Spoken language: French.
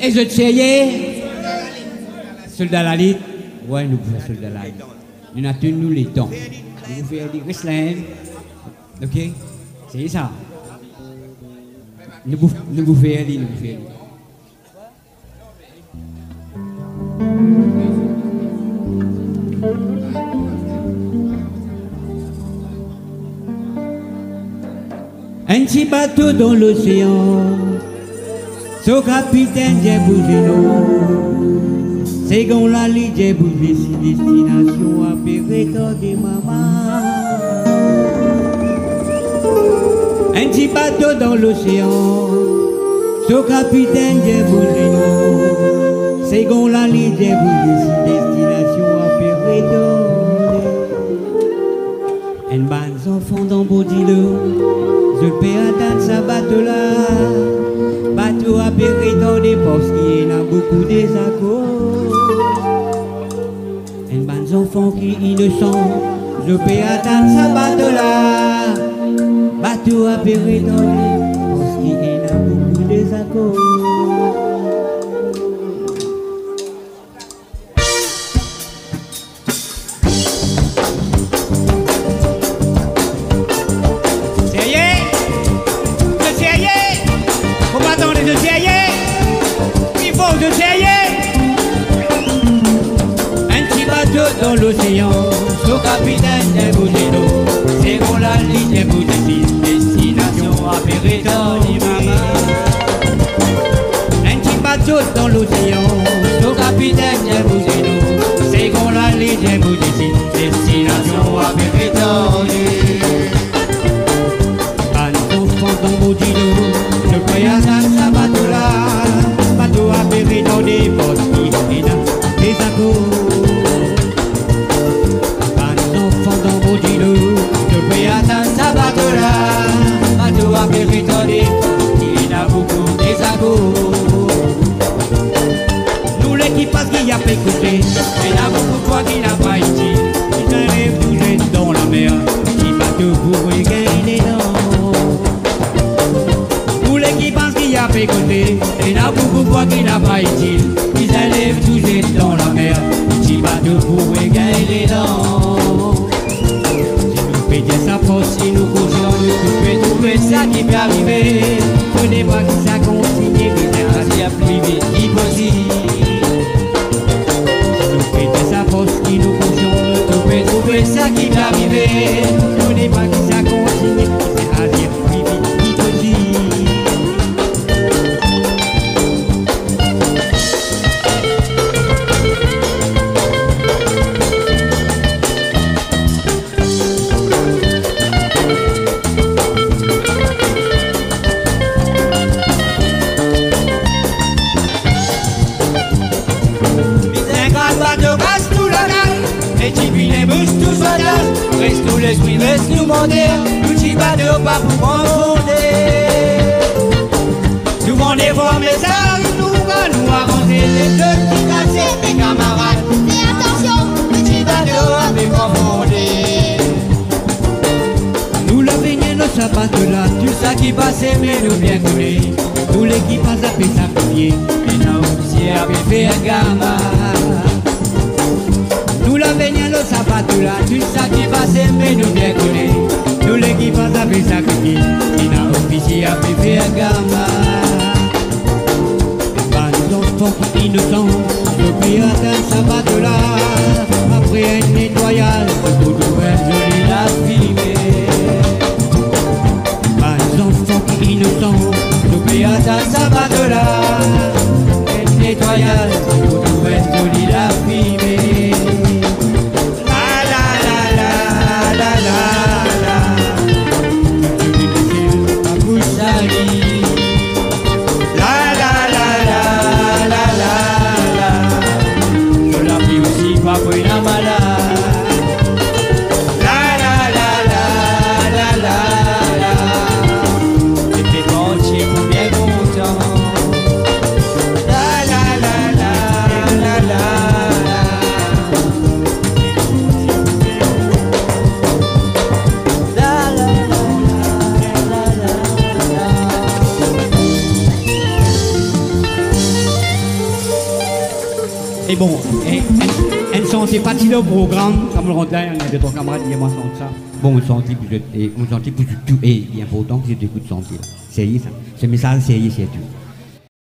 Et je t'essayais. Soldat la lit. Ouais, nous pouvons soldat la lit. Nous avons tenu les temps. Nous pouvons faire des wrestling. Ok? C'est ça. Nous pouvons faire des. Un petit bateau dans l'océan, son capitaine j'ai bougé l'eau. C'est qu'on la lit, j'ai bougé si destination à pérétor des mamans. Un petit bateau dans l'océan, son capitaine j'ai bougé l'eau. C'est qu'on la lit, j'ai bougé si destination à pérétor. Un ban enfant dans Baudileux. Je peux attendre sa bateau-là. Bateau à périr des postes qui en a beaucoup des accords. Un ban d'enfants qui innocent. Je peux attendre sa bateau-là. Bateau à périr des postes qui en a beaucoup des accords. Dans l'océan, son capitaine est bougé d'eau. C'est qu'on la ligne est bougé destination à Pérétor, maman. Un petit bateau dans l'océan, son capitaine est bougé d'eau. C'est qu'on la ligne est bougé destination à Pérétor. Un enfant dans Baudileux, je peux attendre sa bateau-là. Bateau à Pérétor des bottes qui ont des accords. Je peux attendre sa bateau-là. Bateau à Pérétor, il a beaucoup des agos. Nous l'équipage qui a fait écouter, il a beaucoup quoi qu'il n'a pas été. Il arrive toujours dans la mer, qui bateau pour gagner les dents. Nous l'équipage qui a fait écouter, il a beaucoup quoi qu'il n'a pas été. Il arrive toujours dans la mer, qui bateau pour gagner les dents. Pédier sa force, si nous couchons, nous pouvons trouver ça qui peut arriver. Ce n'est pas que ça continue, mais c'est à plus vite qui possible. Si nous pédier sa force, si nous couchons, nous pouvons trouver ça qui peut arriver. Ce n'est pas que ça continue, c'est à dire plus vite qui possible. Reste tout l'esprit, reste nous monter. Nous t'y battons pas pour confonder. Souvent des fois messages, nous va nous avancer. Les deux qui cassent, mes camarades. Fais attention, nous t'y battons avec confonder. Nous l'avenir nos sapatos là, tout ça qui passait mais nous bien collés. Nous l'équipage a fait sacrifier, et nos officiers avaient fait un gamin. Nous l'avenir nos sapatos là, tout ça qui passait mais nous bien collés. Nous l'équipage a fait sacrifier, et nos officiers avaient fait un gamin. Pas nos enfants innocents, nous payons un sapato là. Après un nettoyage, nous devons jolie la fumée. Enfants innocents, nous payons un sabato là. Un nettoyage, nous devons joli la fumée. La la la la la la la. Je vais laisser ma bouche salie. La la la la la la la. Je la fais aussi pas pour une malade. Et bon, elle ne sentait pas si le programme, comme le rondin, il y a d'autres camarades qui m'ont senti ça. Bon, on sentit plus tout, et important que c'était écoute sentir. C'est ça. Ce message, c'est tout.